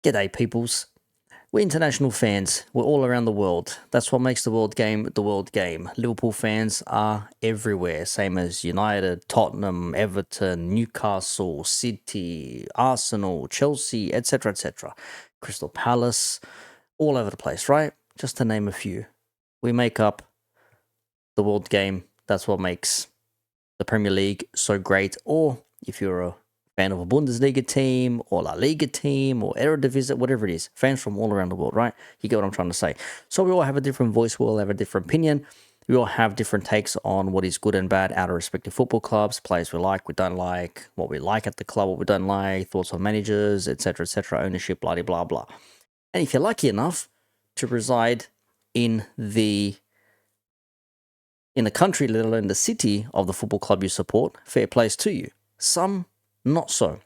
G'day, peoples. We're international fans. We're all around the world. That's what makes the world game the world game. Liverpool fans are everywhere, same as United, Tottenham, Everton, Newcastle, City, Arsenal, Chelsea, etc., etc. Crystal Palace, all over the place, right? Just to name a few. We make up the world game. That's what makes the Premier League so great. Or if you're a fan of a Bundesliga team or La Liga team or Eredivisie, whatever it is, fans from all around the world, right? You get what I'm trying to say. So we all have a different voice, we all have a different opinion, we all have different takes on what is good and bad at our respective football clubs, players we like, we don't like, what we like at the club, what we don't like, thoughts on managers, etc., ownership, blah, blah, blah. And if you're lucky enough to reside in the country, let alone the city of the football club you support, fair plays to you. Some not so,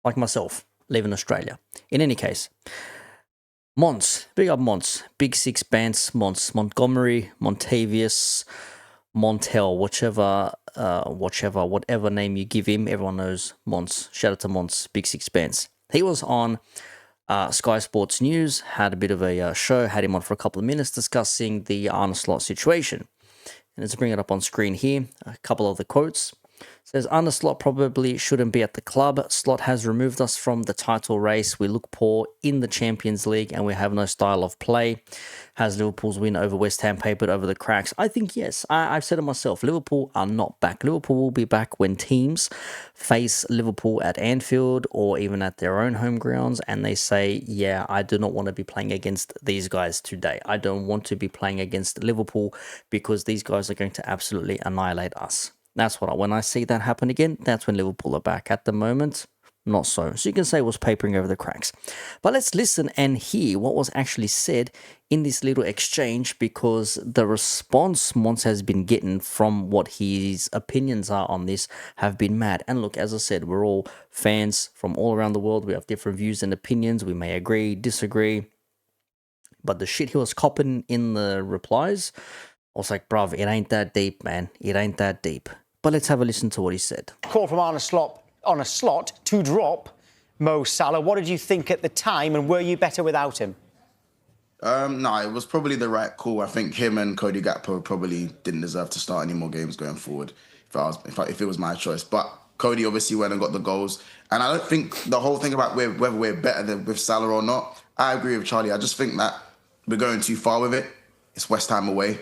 like myself, live in Australia. In any case, Mons, big up Mons, Big Six Bants, Mons, Montgomery, Montavious, Montel, whatever name you give him, everyone knows Mons. Shout out to Mons, Big Six Bants. He was on Sky Sports News, had a bit of a show, had him on for a couple of minutes discussing the Arne Slot situation. And let's bring it up on screen here, a couple of the quotes. Says, Arne Slot probably shouldn't be at the club. Slot has removed us from the title race. We look poor in the Champions League and we have no style of play. Has Liverpool's win over West Ham papered over the cracks? I think yes. I've said it myself. Liverpool are not back. Liverpool will be back when teams face Liverpool at Anfield or even at their own home grounds and they say, yeah, I do not want to be playing against these guys today. I don't want to be playing against Liverpool because these guys are going to absolutely annihilate us. That's when I see that happen again, that's when Liverpool are back. At the moment, not so. So you can say it was papering over the cracks. But let's listen and hear what was actually said in this little exchange because the response Mons has been getting from what his opinions are on this have been mad. And look, as I said, we're all fans from all around the world. We have different views and opinions. We may agree, disagree. But the shit he was copping in the replies, I was like, bruv, it ain't that deep, man. It ain't that deep. But let's have a listen to what he said. Call from Arne Slot to drop Mo Salah. What did you think at the time, and were you better without him? No, it was probably the right call. I think him and Cody Gakpo probably didn't deserve to start any more games going forward if it was my choice. But Cody obviously went and got the goals. And I don't think the whole thing about whether we're better than with Salah or not, I agree with Charlie. I just think that we're going too far with it. It's West Ham away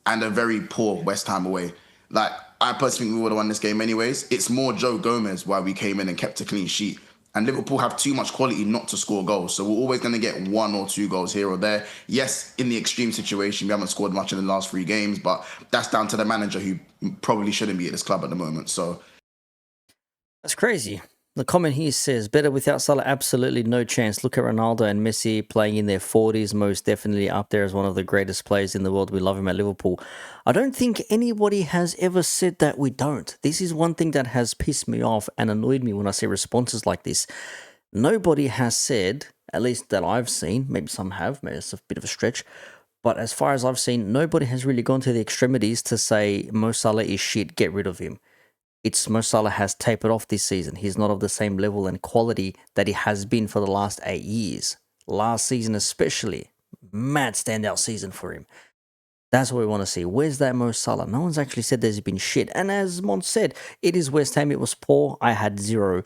and a very poor West Ham away. Like, I personally think we would have won this game anyways. It's more Joe Gomez why we came in and kept a clean sheet. And Liverpool have too much quality not to score goals. So we're always going to get 1 or 2 goals here or there. Yes, in the extreme situation, we haven't scored much in the last 3 games, but that's down to the manager who probably shouldn't be at this club at the moment. So that's crazy. The comment here says, better without Salah, absolutely no chance. Look at Ronaldo and Messi playing in their 40s, most definitely up there as one of the greatest players in the world. We love him at Liverpool. I don't think anybody has ever said that we don't. This is one thing that has pissed me off and annoyed me when I see responses like this. Nobody has said, at least that I've seen, maybe some have, maybe it's a bit of a stretch, but as far as I've seen, nobody has really gone to the extremities to say Mo Salah is shit, get rid of him. It's Mo Salah has tapered off this season. He's not of the same level and quality that he has been for the last 8 years. Last season especially, mad standout season for him. That's what we want to see. Where's that Mo Salah? No one's actually said there's been shit. And as Mons said, it is West Ham. It was poor. I had 0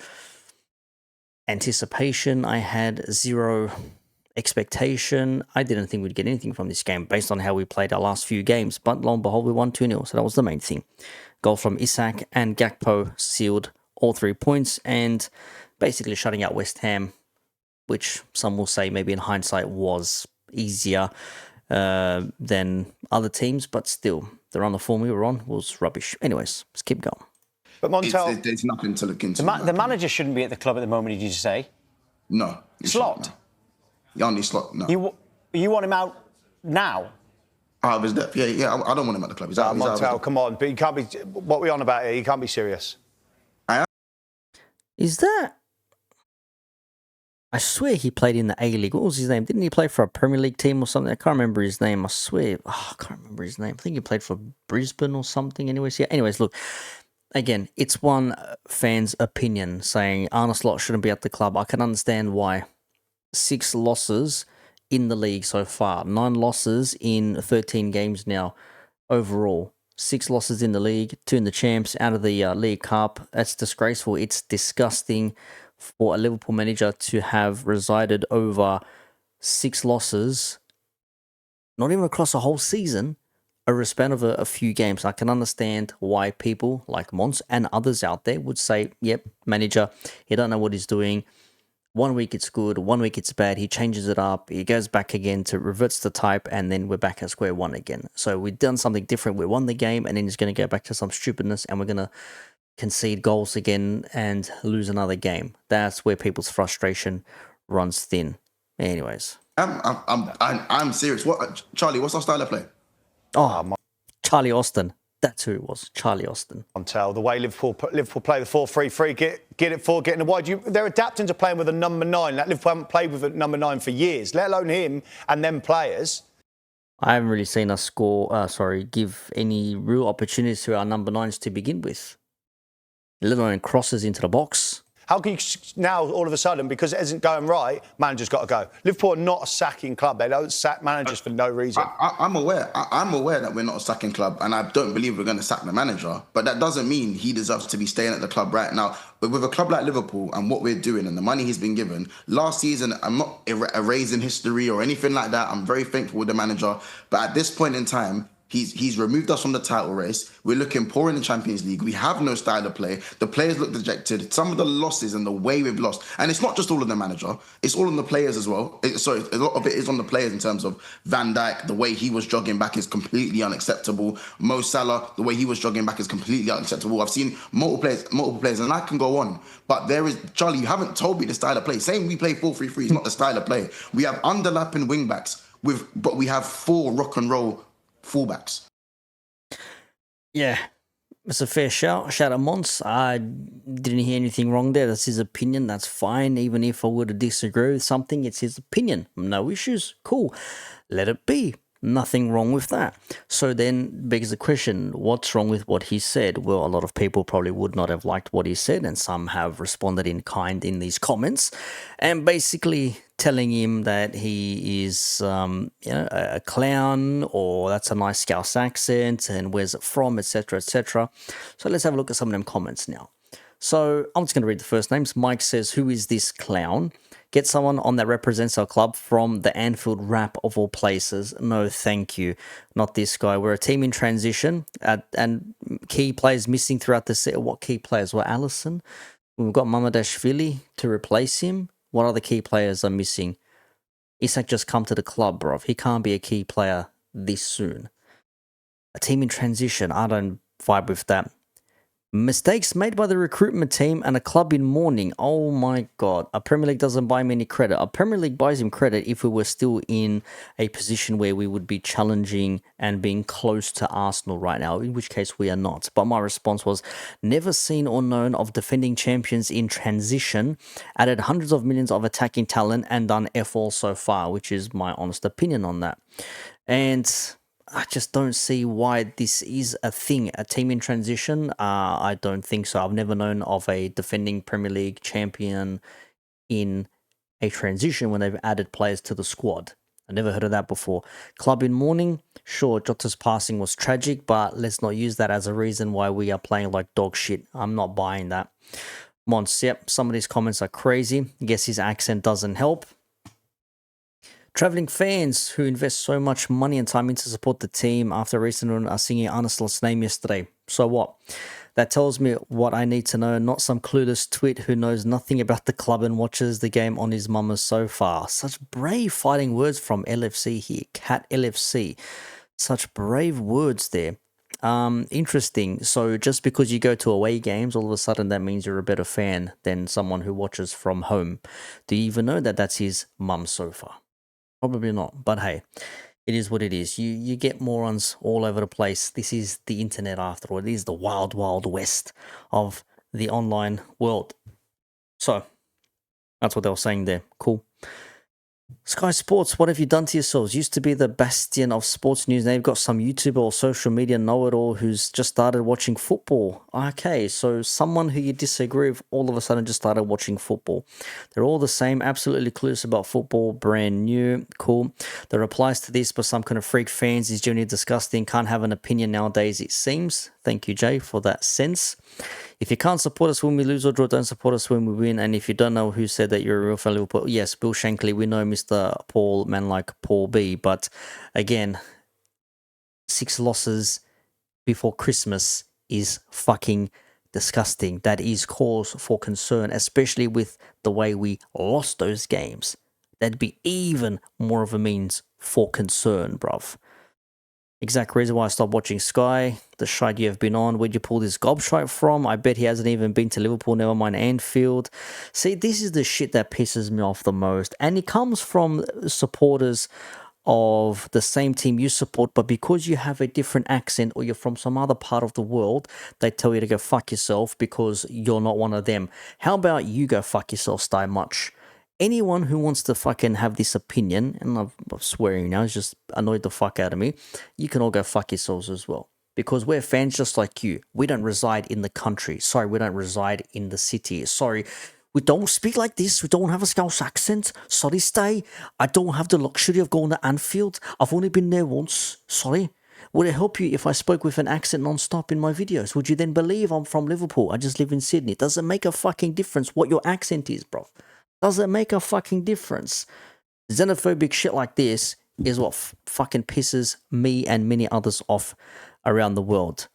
anticipation. I had 0 expectation. I didn't think we'd get anything from this game based on how we played our last few games. But lo and behold, we won 2-0. So that was the main thing. Goal from Isak and Gakpo sealed all 3 points and basically shutting out West Ham, which some will say maybe in hindsight was easier than other teams, but still, the run of form we were on was rubbish. Anyways, let's keep going. But Montel, there's nothing to look into. The manager shouldn't be at the club at the moment, did you say? No. Slot? No. Only Slot, no. You want him out now? Out of his depth, yeah. I don't want him at the club. He's out. Montel, come on. But you can't be... What are we on about here? You can't be serious. Is that... I swear he played in the A-League. What was his name? Didn't he play for a Premier League team or something? I can't remember his name. I swear. I can't remember his name. I think he played for Brisbane or something. Anyways, look. Again, it's one fan's opinion saying Arne Slot shouldn't be at the club. I can understand why. 6 losses in the league so far. 9 losses in 13 games now overall. 6 losses in the league, 2 in the champs, out of the League Cup. That's disgraceful. It's disgusting for a Liverpool manager to have resided over 6 losses, not even across a whole season, over a span of a few games. I can understand why people like Mons and others out there would say, yep, manager, he don't know what he's doing. 1 week it's good, 1 week it's bad. He changes it up, he goes back again to reverts the type, and then we're back at square one again. So we've done something different. We won the game, and then he's going to go back to some stupidness, and we're going to concede goals again and lose another game. That's where people's frustration runs thin. Anyways, I'm serious. What, Charlie? What's our style of play? Charlie Austin. That's who it was, Charlie Austin. On tell the way Liverpool play the 4-3-3, get it forward, get in the wide. They're adapting to playing with a number 9. Like Liverpool haven't played with a number 9 for years, let alone him and them players. I haven't really seen us give any real opportunities to our number 9s to begin with, let alone crosses into the box. How can you now, all of a sudden, because it isn't going right, manager's got to go? Liverpool are not a sacking club. They don't sack managers for no reason. I'm aware. I'm aware that we're not a sacking club, and I don't believe we're going to sack the manager. But that doesn't mean he deserves to be staying at the club right now. But with a club like Liverpool and what we're doing and the money he's been given, last season, I'm not erasing history or anything like that. I'm very thankful with the manager. But at this point in time, He's removed us from the title race. We're looking poor in the Champions League. We have no style of play. The players look dejected. Some of the losses and the way we've lost, and it's not just all on the manager. It's all on the players as well. So a lot of it is on the players in terms of Van Dijk. The way he was jogging back is completely unacceptable. Mo Salah, the way he was jogging back is completely unacceptable. I've seen multiple players, and I can go on. But there is, Charlie, you haven't told me the style of play. Saying we play 4-3-3 is not the style of play. We have underlapping wing backs but we have 4 rock and roll fullbacks. Yeah, it's a fair shout. Shout out Mons. I didn't hear anything wrong there. That's his opinion. That's fine. Even if I were to disagree with something, it's his opinion. No issues. Cool. Let it be. Nothing wrong with that. So then begs the question, what's wrong with what he said? Well, a lot of people probably would not have liked what he said, and some have responded in kind in these comments, and basically telling him that he is a clown, or that's a nice Scouse accent, and where's it from, etc., etc. So let's have a look at some of them comments now. So I'm just going to read the first names. Mike says, who is this clown? Get someone on that represents our club from the Anfield Wrap of all places. No, thank you. Not this guy. We're a team in transition, and key players missing throughout the set. What key players? Well, Allison. We've got Mamadashvili to replace him. What other key players are missing? Isak just come to the club, bro. He can't be a key player this soon. A team in transition. I don't vibe with that. Mistakes made by the recruitment team and a club in mourning. Oh my God. A Premier League doesn't buy him any credit. A Premier League buys him credit if we were still in a position where we would be challenging and being close to Arsenal right now, in which case we are not. But my response was, never seen or known of defending champions in transition, added hundreds of millions of attacking talent and done F all so far, which is my honest opinion on that. And I just don't see why this is a thing, a team in transition. I don't think so. I've never known of a defending Premier League champion in a transition when they've added players to the squad. I never heard of that before. Club in mourning, sure, Jota's passing was tragic, but let's not use that as a reason why we are playing like dog shit. I'm not buying that. Mons, yep, some of these comments are crazy. Guess his accent doesn't help. Travelling fans who invest so much money and time in to support the team after a recent run are singing Arneslot's name yesterday. So what? That tells me what I need to know, not some clueless twit who knows nothing about the club and watches the game on his mama's sofa. Such brave fighting words from LFC here. Cat LFC. Such brave words there. Interesting. So just because you go to away games, all of a sudden that means you're a better fan than someone who watches from home. Do you even know that that's his mum's sofa? Probably not, but hey, it is what it is. You get morons all over the place. This is the internet after all. It is the wild, wild west of the online world. So, that's what they were saying there. Cool. Sky Sports, what have you done to yourselves? Used to be the bastion of sports news. Now you've got some YouTuber or social media know-it-all who's just started watching football. Okay, so someone who you disagree with all of a sudden just started watching football. They're all the same, absolutely clueless about football, brand new, cool. The replies to this by some kind of freak fans is genuinely disgusting. Can't have an opinion nowadays, it seems. Thank you, Jay, for that sense. If you can't support us when we lose or draw, don't support us when we win. And if you don't know who said that you're a real fan of Liverpool, yes, Bill Shankly, we know Mr. Paul, man like Paul B. But again, 6 losses before Christmas is fucking disgusting. That is cause for concern, especially with the way we lost those games. That'd be even more of a means for concern, bruv. Exact reason why I stopped watching Sky. The shite you have been on. Where'd you pull this gobshite from? I bet he hasn't even been to Liverpool, never mind Anfield. See, this is the shit that pisses me off the most. And it comes from supporters of the same team you support, but because you have a different accent or you're from some other part of the world, they tell you to go fuck yourself because you're not one of them. How about you go fuck yourself, Sty Much? Anyone who wants to fucking have this opinion, and I'm swearing now, it's just annoyed the fuck out of me, you can all go fuck yourselves as well. Because we're fans just like you. We don't reside in the country. Sorry, we don't reside in the city. Sorry, we don't speak like this. We don't have a Scouse accent. Sorry, Stay. I don't have the luxury of going to Anfield. I've only been there once. Sorry. Would it help you if I spoke with an accent non-stop in my videos? Would you then believe I'm from Liverpool? I just live in Sydney. Does it make a fucking difference what your accent is, bro? Does it make a fucking difference? Xenophobic shit like this is what fucking pisses me and many others off around the world.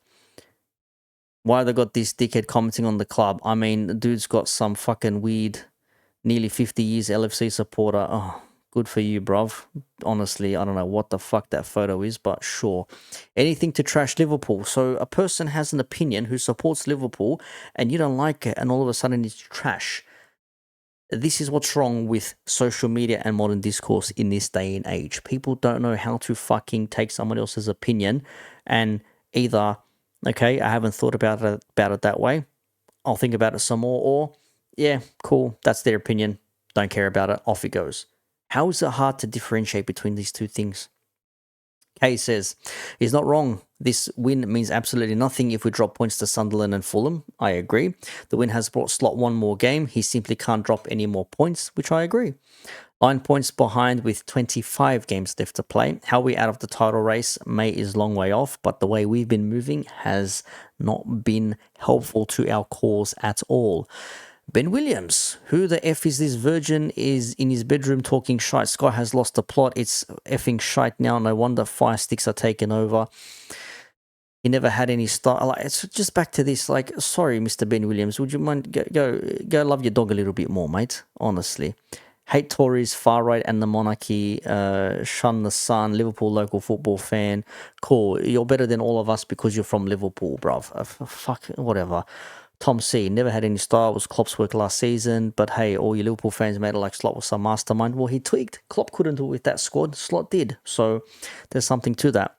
Why they got this dickhead commenting on the club? I mean, the dude's got some fucking weird, nearly 50 years LFC supporter. Oh, good for you, bruv. Honestly, I don't know what the fuck that photo is, but sure. Anything to trash Liverpool. So a person has an opinion who supports Liverpool and you don't like it and all of a sudden it's trash. This is what's wrong with social media and modern discourse in this day and age. People don't know how to fucking take someone else's opinion and either, okay, I haven't thought about it that way. I'll think about it some more. Or, yeah, cool, that's their opinion. Don't care about it. Off it goes. How is it hard to differentiate between these two things? Kay says, he's not wrong. This win means absolutely nothing if we drop points to Sunderland and Fulham. I agree. The win has brought Slot one more game. He simply can't drop any more points, which I agree. 9 points behind with 25 games left to play. How we out of the title race, May is long way off, but the way we've been moving has not been helpful to our cause at all. Ben Williams, who the F is this virgin, is in his bedroom talking shite. Sky has lost the plot. It's effing shite now. No wonder fire sticks are taking over. He never had any style. Like, it's just back to this. Like, sorry, Mr. Ben Williams, would you mind go love your dog a little bit more, mate? Honestly. Hate Tories, far right, and the monarchy. Shun the sun. Liverpool local football fan. Cool. You're better than all of us because you're from Liverpool, bruv. Fuck, whatever. Tom C. Never had any style. It was Klopp's work last season. But hey, all you Liverpool fans made it like Slot was some mastermind. Well, he tweaked. Klopp couldn't do it with that squad. Slot did. So there's something to that.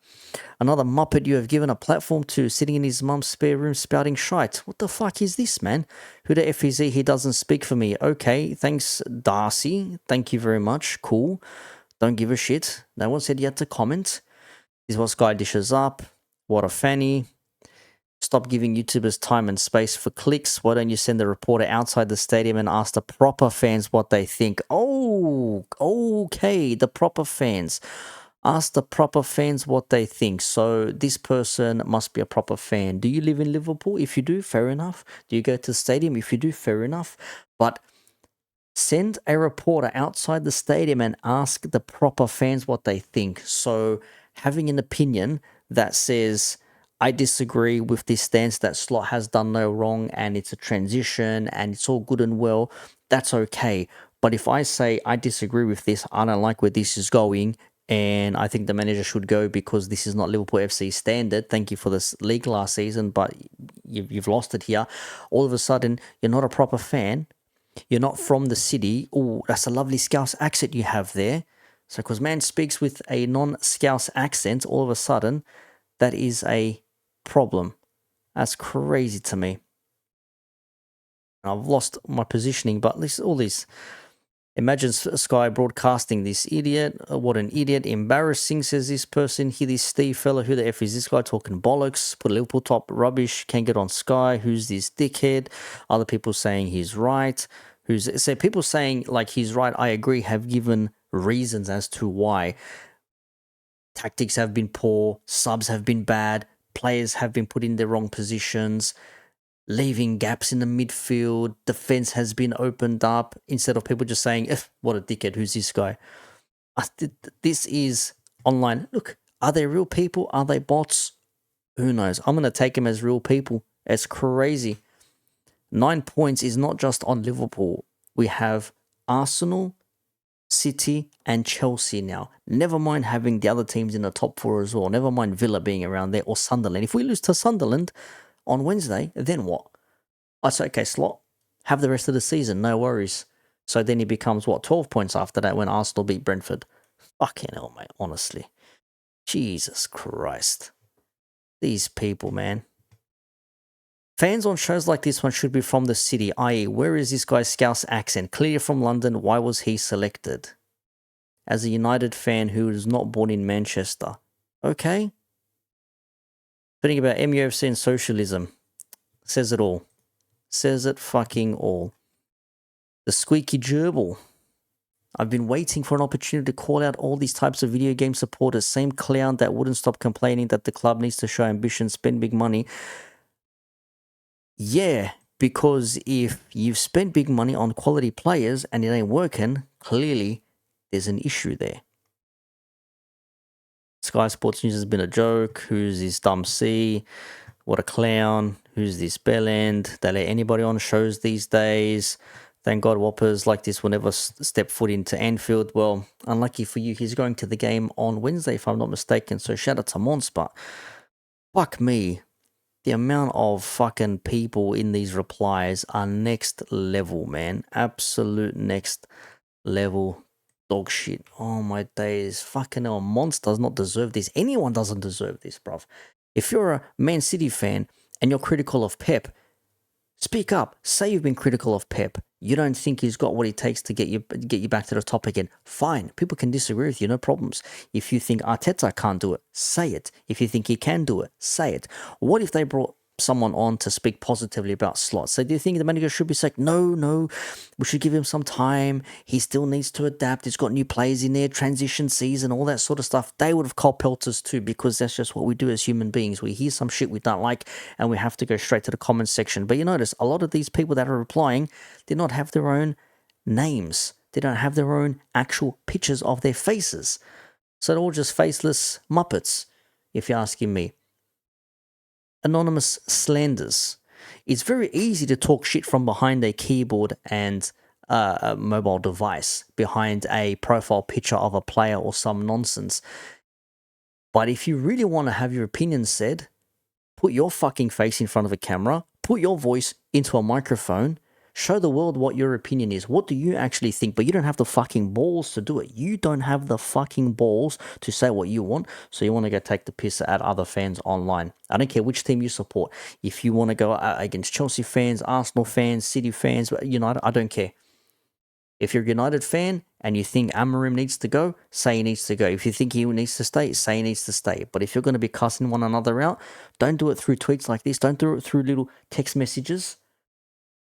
Another muppet you have given a platform to sitting in his mum's spare room spouting shite. What the fuck is this, man? Who the F is he? He doesn't speak for me. Okay, thanks, Darcy. Thank you very much. Cool. Don't give a shit. No one said you had to comment. This is what Sky dishes up. What a fanny. Stop giving YouTubers time and space for clicks. Why don't you send the reporter outside the stadium and ask the proper fans what they think? Oh, okay, the proper fans. Ask the proper fans what they think. So this person must be a proper fan. Do you live in Liverpool? If you do, fair enough. Do you go to the stadium? If you do, fair enough. But send a reporter outside the stadium and ask the proper fans what they think. So having an opinion that says, I disagree with this stance that Slot has done no wrong and it's a transition and it's all good and well, that's okay. But if I say I disagree with this, I don't like where this is going, and I think the manager should go because this is not Liverpool FC standard. Thank you for this league last season, but you've lost it here. All of a sudden, you're not a proper fan. You're not from the city. Oh, that's a lovely Scouse accent you have there. So because man speaks with a non-Scouse accent, all of a sudden, that is a problem. That's crazy to me. I've lost my positioning, but all these Imagine Sky broadcasting this idiot. What an idiot. Embarrassing, says this person. Hear this Steve fella. Who the F is this guy talking bollocks? Put a Liverpool top rubbish. Can't get on Sky. Who's this dickhead? Other people saying he's right. People saying like he's right, I agree, have given reasons as to why. Tactics have been poor. Subs have been bad. Players have been put in the wrong positions. Leaving gaps in the midfield, defense has been opened up, instead of people just saying, what a dickhead, who's this guy? This is online. Look, are they real people? Are they bots? Who knows? I'm going to take them as real people. It's crazy. 9 points is not just on Liverpool. We have Arsenal, City, and Chelsea now. Never mind having the other teams in the top 4 as well. Never mind Villa being around there, or Sunderland. If we lose to Sunderland on Wednesday, then what? I say, okay, Slot, have the rest of the season, no worries. So then he becomes, 12 points after that when Arsenal beat Brentford. Fucking hell, mate, honestly. Jesus Christ. These people, man. Fans on shows like this one should be from the city, i.e., where is this guy's Scouse accent? Clearly from London, why was he selected? As a United fan who is not born in Manchester. Okay? Thinking about MUFC and socialism. Says it all. Says it fucking all. The squeaky gerbil. I've been waiting for an opportunity to call out all these types of video game supporters. Same clown that wouldn't stop complaining that the club needs to show ambition, spend big money. Yeah, because if you've spent big money on quality players and it ain't working, clearly there's an issue there. Sky Sports News has been a joke. Who's this dumb C? What a clown. Who's this bellend? They let anybody on shows these days. Thank God whoppers like this will never step foot into Anfield. Well, unlucky for you, he's going to the game on Wednesday, if I'm not mistaken. So shout out to Mons, but fuck me. The amount of fucking people in these replies are next level, man. Absolute next level dog shit. Oh my days. Fucking hell, Mons does not deserve this. Anyone doesn't deserve this, bruv. If you're a Man City fan and you're critical of Pep, speak up. Say you've been critical of Pep. You don't think he's got what it takes to get you back to the top again. Fine. People can disagree with you, no problems. If you think Arteta can't do it, say it. If you think he can do it, say it. What if they brought someone on to speak positively about Slots? So do you think the manager should be saying, no, we should give him some time. He still needs to adapt. He's got new players in there, transition season, all that sort of stuff. They would have called pelters too, because that's just what we do as human beings. We hear some shit we don't like and we have to go straight to the comments section. But you notice a lot of these people that are replying did not have their own names. They don't have their own actual pictures of their faces. So they're all just faceless Muppets, if you're asking me. Anonymous slanders. It's very easy to talk shit from behind a keyboard and a mobile device, behind a profile picture of a player or some nonsense. But if you really want to have your opinion said, put your fucking face in front of a camera, put your voice into a microphone, show the world what your opinion is. What do you actually think? But you don't have the fucking balls to do it. You don't have the fucking balls to say what you want. So you want to go take the piss at other fans online. I don't care which team you support. If you want to go against Chelsea fans, Arsenal fans, City fans, United, I don't care. If you're a United fan and you think Amorim needs to go, say he needs to go. If you think he needs to stay, say he needs to stay. But if you're going to be cussing one another out, don't do it through tweets like this. Don't do it through little text messages.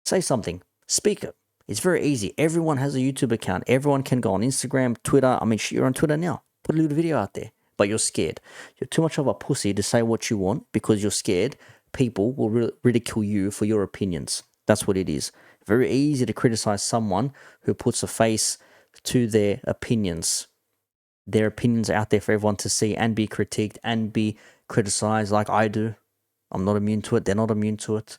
Say something. Speak it. It's very easy. Everyone has a YouTube account. Everyone can go on Instagram, Twitter. I mean, you're on Twitter now. Put a little video out there. But you're scared. You're too much of a pussy to say what you want because you're scared people will ridicule you for your opinions. That's what it is. Very easy to criticize someone who puts a face to their opinions. Their opinions are out there for everyone to see and be critiqued and be criticized like I do. I'm not immune to it. They're not immune to it.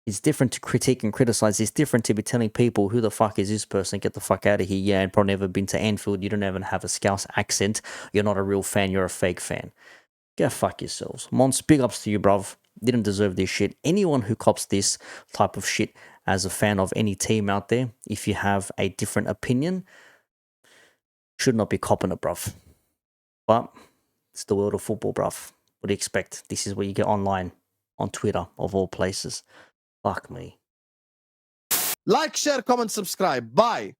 It's different to critique and criticize. It's different to be telling people, who the fuck is this person? Get the fuck out of here. Yeah, and probably never been to Anfield. You don't even have a Scouse accent. You're not a real fan. You're a fake fan. Go fuck yourselves. Mons, big ups to you, bruv. Didn't deserve this shit. Anyone who cops this type of shit as a fan of any team out there, if you have a different opinion, should not be copping it, bruv. But it's the world of football, bruv. What do you expect? This is what you get online, on Twitter, of all places. Fuck me. Like, share, comment, subscribe. Bye.